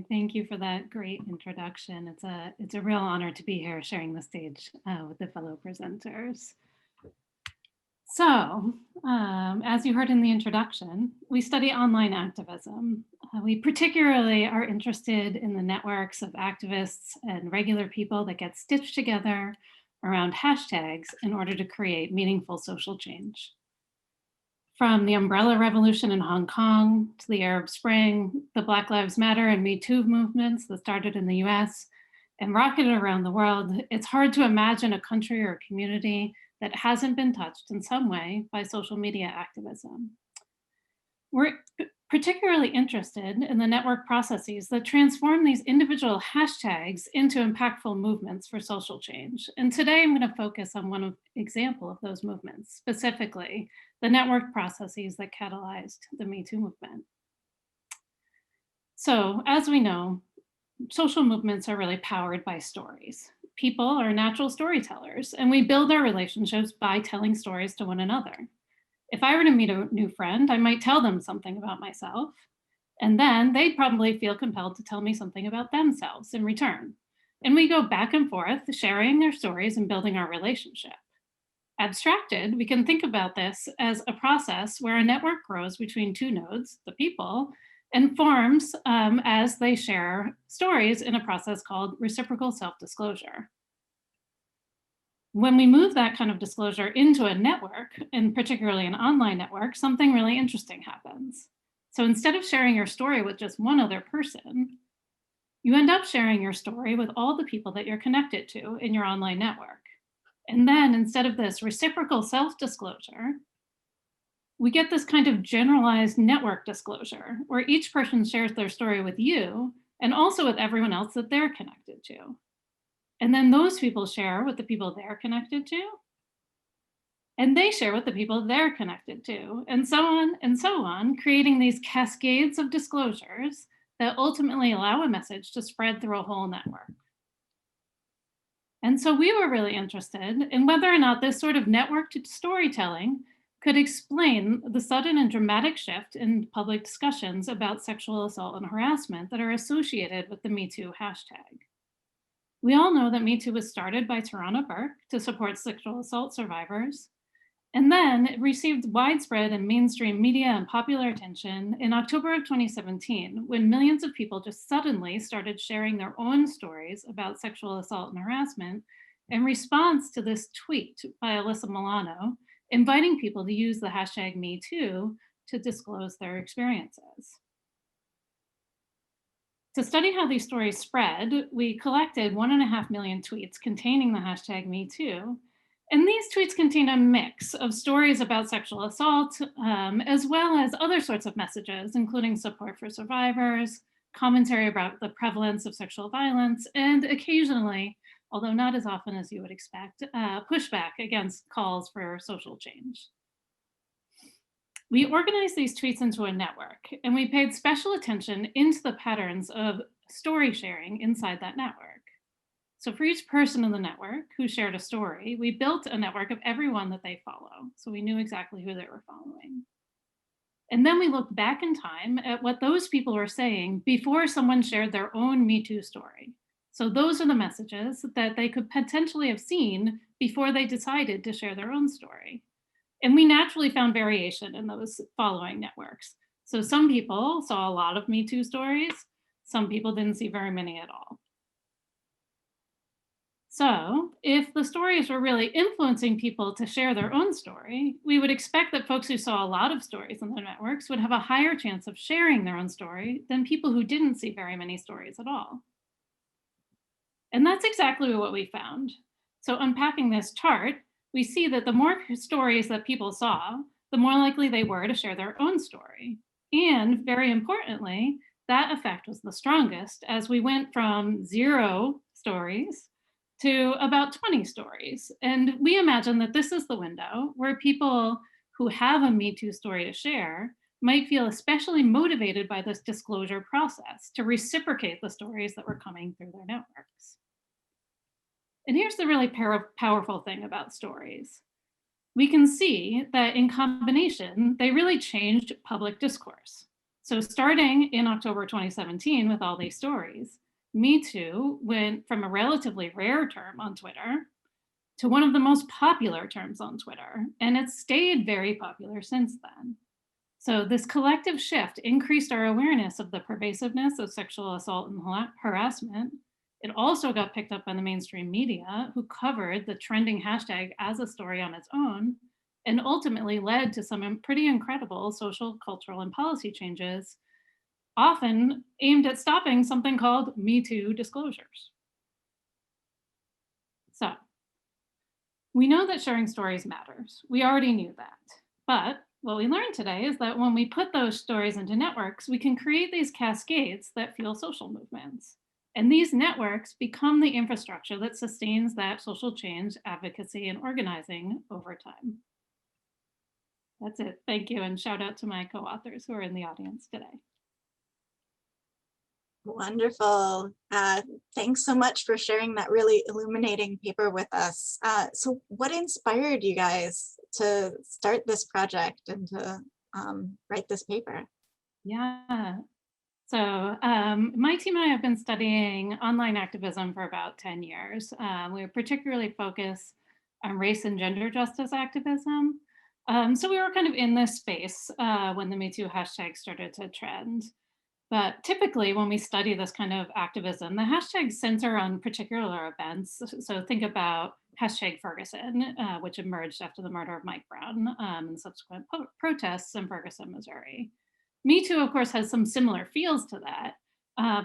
Thank you for that great introduction. It's a real honor to be here sharing the stage with the fellow presenters. So, as you heard in the introduction, we study online activism. We particularly are interested in the networks of activists and regular people that get stitched together around hashtags in order to create meaningful social change. From the umbrella revolution in Hong Kong to the Arab Spring, the Black Lives Matter and Me Too movements that started in the US and rocketed around the world, it's hard to imagine a country or a community that hasn't been touched in some way by social media activism. We're particularly interested in the network processes that transform these individual hashtags into impactful movements for social change. And today I'm going to focus on one example of those movements, specifically the network processes that catalyzed the Me Too movement. So, as we know, social movements are really powered by stories. People are natural storytellers, and we build our relationships by telling stories to one another. If I were to meet a new friend, I might tell them something about myself, and then they'd probably feel compelled to tell me something about themselves in return. And we go back and forth, sharing their stories and building our relationship. Abstracted, we can think about this as a process where a network grows between two nodes, the people, and forms as they share stories in a process called reciprocal self-disclosure. When we move that kind of disclosure into a network, and particularly an online network, something really interesting happens. So instead of sharing your story with just one other person, you end up sharing your story with all the people that you're connected to in your online network. And then instead of this reciprocal self-disclosure, we get this kind of generalized network disclosure where each person shares their story with you and also with everyone else that they're connected to. And then those people share with the people they're connected to, and they share with the people they're connected to, and so on, creating these cascades of disclosures that ultimately allow a message to spread through a whole network. And so we were really interested in whether or not this sort of networked storytelling could explain the sudden and dramatic shift in public discussions about sexual assault and harassment that are associated with the Me Too hashtag. We all know that Me Too was started by Tarana Burke to support sexual assault survivors, and then it received widespread and mainstream media and popular attention in October of 2017, when millions of people just suddenly started sharing their own stories about sexual assault and harassment in response to this tweet by Alyssa Milano, inviting people to use the hashtag #MeToo to disclose their experiences. To study how these stories spread, we collected 1.5 million tweets containing the hashtag #MeToo. And these tweets contain a mix of stories about sexual assault, as well as other sorts of messages, including support for survivors, commentary about the prevalence of sexual violence, and occasionally, although not as often as you would expect, pushback against calls for social change. We organized these tweets into a network, and we paid special attention into the patterns of story sharing inside that network. So for each person in the network who shared a story, we built a network of everyone that they follow. So we knew exactly who they were following. And then we looked back in time at what those people were saying before someone shared their own Me Too story. So those are the messages that they could potentially have seen before they decided to share their own story. And we naturally found variation in those following networks. So some people saw a lot of Me Too stories, some people didn't see very many at all. So, if the stories were really influencing people to share their own story, we would expect that folks who saw a lot of stories in the networks would have a higher chance of sharing their own story than people who didn't see very many stories at all. And that's exactly what we found. So, unpacking this chart, we see that the more stories that people saw, the more likely they were to share their own story. And very importantly, that effect was the strongest as we went from 0 stories to about 20 stories. And we imagine that this is the window where people who have a Me Too story to share might feel especially motivated by this disclosure process to reciprocate the stories that were coming through their networks. And here's the really powerful thing about stories. We can see that in combination, they really changed public discourse. So starting in October 2017 with all these stories, Me Too went from a relatively rare term on Twitter to one of the most popular terms on Twitter, and it's stayed very popular since then. So this collective shift increased our awareness of the pervasiveness of sexual assault and harassment. It also got picked up by the mainstream media, who covered the trending hashtag as a story on its own, and ultimately led to some pretty incredible social, cultural, and policy changes, often aimed at stopping something called Me Too disclosures. So we know that sharing stories matters. We already knew that. But what we learned today is that when we put those stories into networks, we can create these cascades that fuel social movements. And these networks become the infrastructure that sustains that social change, advocacy, and organizing over time. That's it. Thank you. And shout out to my co-authors who are in the audience today. Wonderful. Thanks so much for sharing that really illuminating paper with us. So what inspired you guys to start this project and to write this paper? Yeah. So my team and I have been studying online activism for about 10 years. We were particularly focused on race and gender justice activism. So we were kind of in this space when the Me Too hashtag started to trend. But typically, when we study this kind of activism, the hashtags center on particular events. So think about hashtag Ferguson, which emerged after the murder of Mike Brown and subsequent protests in Ferguson, Missouri. Me Too, of course, has some similar feels to that,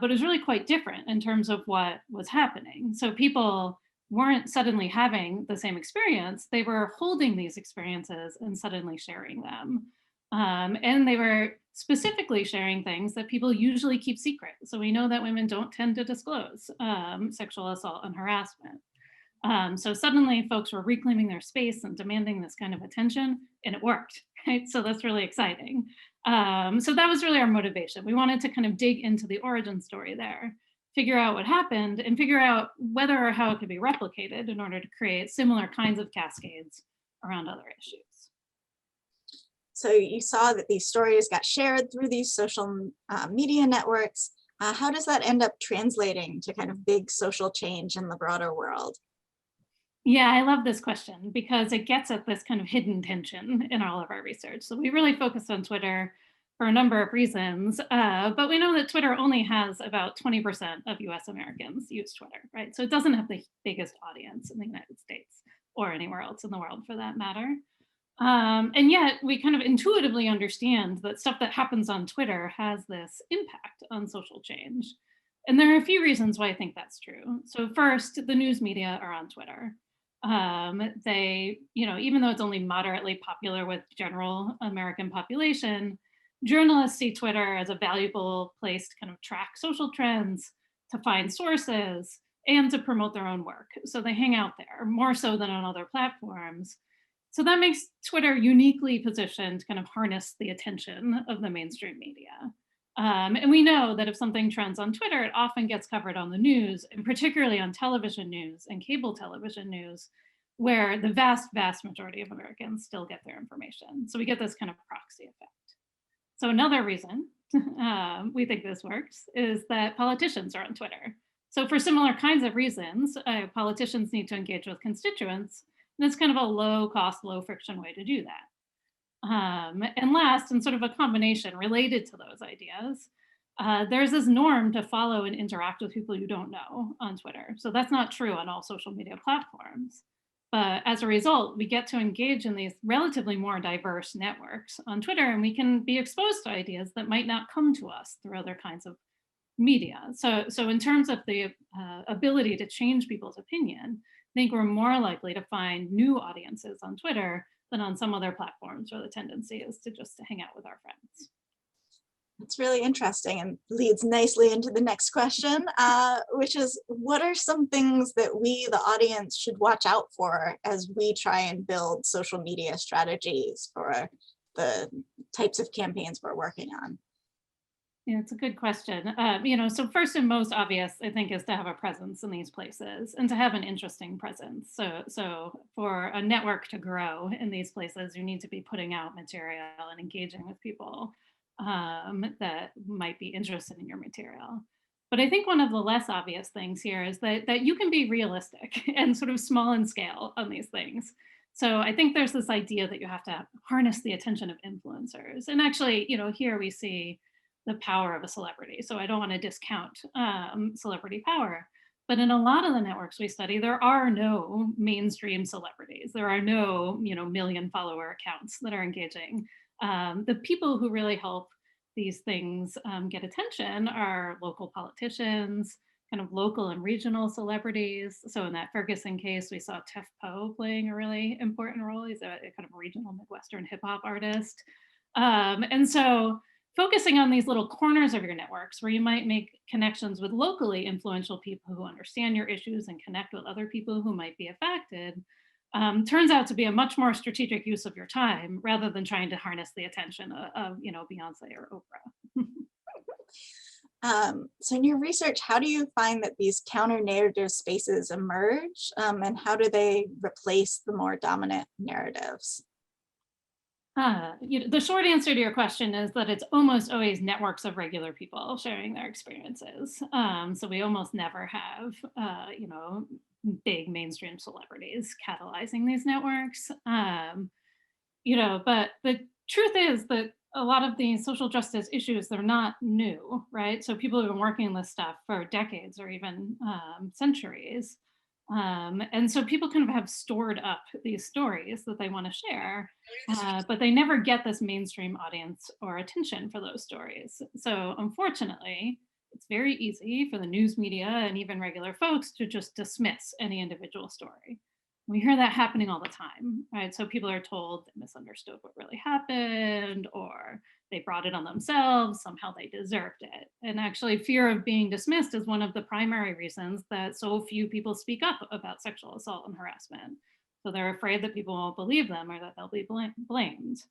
but is really quite different in terms of what was happening. So people weren't suddenly having the same experience, they were holding these experiences and suddenly sharing them. And they were specifically sharing things that people usually keep secret. So we know that women don't tend to disclose sexual assault and harassment. So suddenly folks were reclaiming their space and demanding this kind of attention, and it worked, right? So that's really exciting. So that was really our motivation. We wanted to kind of dig into the origin story there, figure out what happened, and figure out whether or how it could be replicated in order to create similar kinds of cascades around other issues. So you saw that these stories got shared through these social media networks. How does that end up translating to kind of big social change in the broader world? Yeah, I love this question because it gets at this kind of hidden tension in all of our research. So we really focused on Twitter for a number of reasons, but we know that Twitter only has about 20% of US Americans use Twitter, right? So it doesn't have the biggest audience in the United States or anywhere else in the world for that matter. And yet we kind of intuitively understand that stuff that happens on Twitter has this impact on social change. And there are a few reasons why I think that's true. So first, the news media are on Twitter. They, even though it's only moderately popular with general American population, journalists see Twitter as a valuable place to kind of track social trends, to find sources, and to promote their own work. So they hang out there more so than on other platforms. So that makes Twitter uniquely positioned to kind of harness the attention of the mainstream media. And we know that if something trends on Twitter, it often gets covered on the news, and particularly on television news and cable television news, where the vast, vast majority of Americans still get their information. So we get this kind of proxy effect. So another reason we think this works is that politicians are on Twitter. So for similar kinds of reasons, politicians need to engage with constituents, and it's kind of a low cost, low friction way to do that. And last, and sort of a combination related to those ideas, there's this norm to follow and interact with people you don't know on Twitter. So that's not true on all social media platforms. But as a result, we get to engage in these relatively more diverse networks on Twitter, and we can be exposed to ideas that might not come to us through other kinds of media. So in terms of the ability to change people's opinion, I think we're more likely to find new audiences on Twitter than on some other platforms where the tendency is to just to hang out with our friends. It's really interesting and leads nicely into the next question, which is, what are some things that we, the audience, should watch out for as we try and build social media strategies for the types of campaigns we're working on? Yeah, it's a good question. So first and most obvious, I think, is to have a presence in these places and to have an interesting presence. So for a network to grow in these places, you need to be putting out material and engaging with people. that might be interested in your material. But I think one of the less obvious things here is that you can be realistic and sort of small in scale on these things. So I think there's this idea that you have to harness the attention of influencers. And actually, here we see the power of a celebrity. So I don't want to discount celebrity power. But in a lot of the networks we study, there are no mainstream celebrities. There are no, million follower accounts that are engaging. The people who really help these things get attention are local politicians, kind of local and regional celebrities. So in that Ferguson case, we saw Tef Poe playing a really important role. He's a kind of regional Midwestern hip hop artist. And so focusing on these little corners of your networks where you might make connections with locally influential people who understand your issues and connect with other people who might be affected turns out to be a much more strategic use of your time rather than trying to harness the attention of Beyonce or Oprah. So in your research, how do you find that these counter-narrative spaces emerge, and how do they replace the more dominant narratives? The short answer to your question is that it's almost always networks of regular people sharing their experiences. So we almost never have, big mainstream celebrities catalyzing these networks. But the truth is that a lot of these social justice issues, they're not new, right? So people have been working on this stuff for decades or even centuries. And so people kind of have stored up these stories that they want to share, but they never get this mainstream audience or attention for those stories. So unfortunately, it's very easy for the news media and even regular folks to just dismiss any individual story. We hear that happening all the time, right? So people are told they misunderstood what really happened, or they brought it on themselves, somehow they deserved it. And actually, fear of being dismissed is one of the primary reasons that so few people speak up about sexual assault and harassment. So they're afraid that people won't believe them or that they'll be blamed.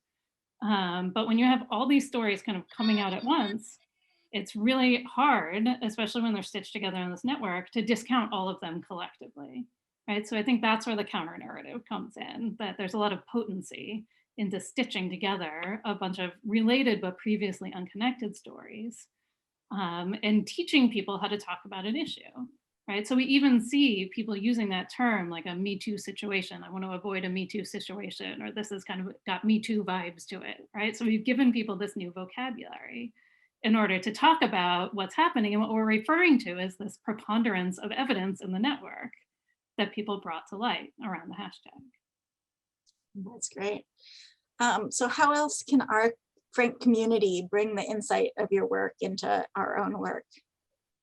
But when you have all these stories kind of coming out at once, it's really hard, especially when they're stitched together in this network, to discount all of them collectively. Right. So I think that's where the counter narrative comes in, that there's a lot of potency into stitching together a bunch of related but previously unconnected stories, and teaching people how to talk about an issue. Right. So we even see people using that term like a Me Too situation. I want to avoid a Me Too situation, or this has kind of got Me Too vibes to it. Right. So we've given people this new vocabulary in order to talk about what's happening. And what we're referring to is this preponderance of evidence in the network that people brought to light around the hashtag. That's great. So how else can our Frank community bring the insight of your work into our own work?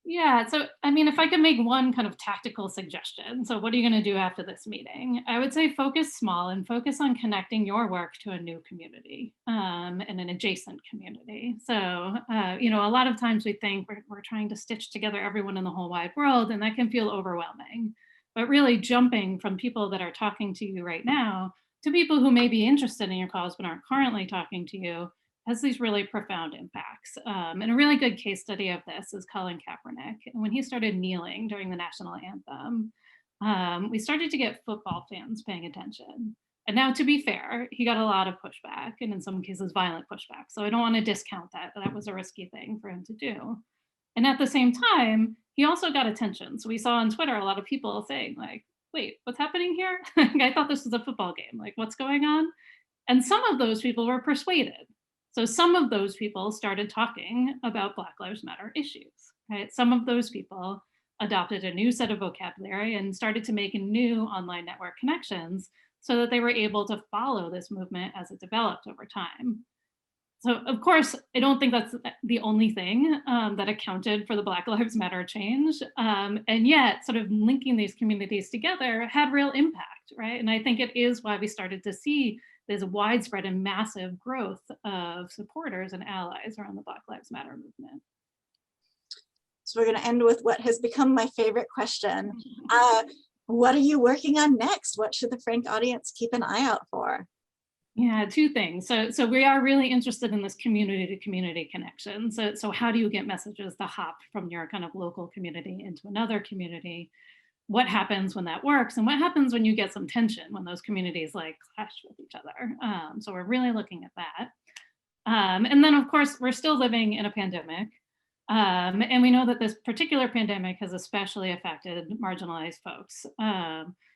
Yeah, so I mean, if I could make one kind of tactical suggestion, so what are you going to do after this meeting? I would say focus small and focus on connecting your work to a new community, and an adjacent community. So, a lot of times we think we're trying to stitch together everyone in the whole wide world, and that can feel overwhelming. But really jumping from people that are talking to you right now to people who may be interested in your cause but aren't currently talking to you has these really profound impacts. And a really good case study of this is Colin Kaepernick. And when he started kneeling during the national anthem, we started to get football fans paying attention. And now, to be fair, he got a lot of pushback, and in some cases, violent pushback. So I don't want to discount that. That was a risky thing for him to do. And at the same time, he also got attention. So we saw on Twitter a lot of people saying, like, wait, what's happening here? I thought this was a football game. Like, what's going on? And some of those people were persuaded. So some of those people started talking about Black Lives Matter issues, right? Some of those people adopted a new set of vocabulary and started to make new online network connections so that they were able to follow this movement as it developed over time. So of course, I don't think that's the only thing that accounted for the Black Lives Matter change. And yet sort of linking these communities together had real impact, right? And I think it is why we started to see this widespread and massive growth of supporters and allies around the Black Lives Matter movement. So we're going to end with what has become my favorite question. What are you working on next? What should the Frank audience keep an eye out for? Yeah, two things. So we are really interested in this community to community connection. So how do you get messages to hop from your kind of local community into another community? What happens when that works, and what happens when you get some tension when those communities like clash with each other? So we're really looking at that. And then, of course, we're still living in a pandemic. And we know that this particular pandemic has especially affected marginalized folks.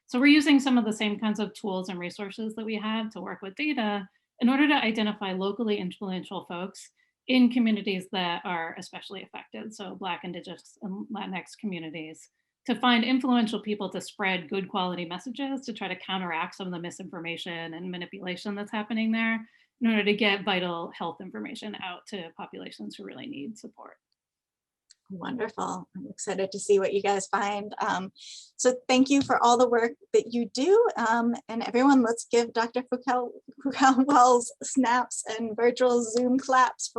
So we're using some of the same kinds of tools and resources that we have to work with data in order to identify locally influential folks in communities that are especially affected. So Black, Indigenous, and Latinx communities, to find influential people to spread good quality messages to try to counteract some of the misinformation and manipulation that's happening there in order to get vital health information out to populations who really need support. Wonderful. I'm excited to see what you guys find. So thank you for all the work that you do. And everyone, let's give Dr. Foucault Wells snaps and virtual Zoom claps for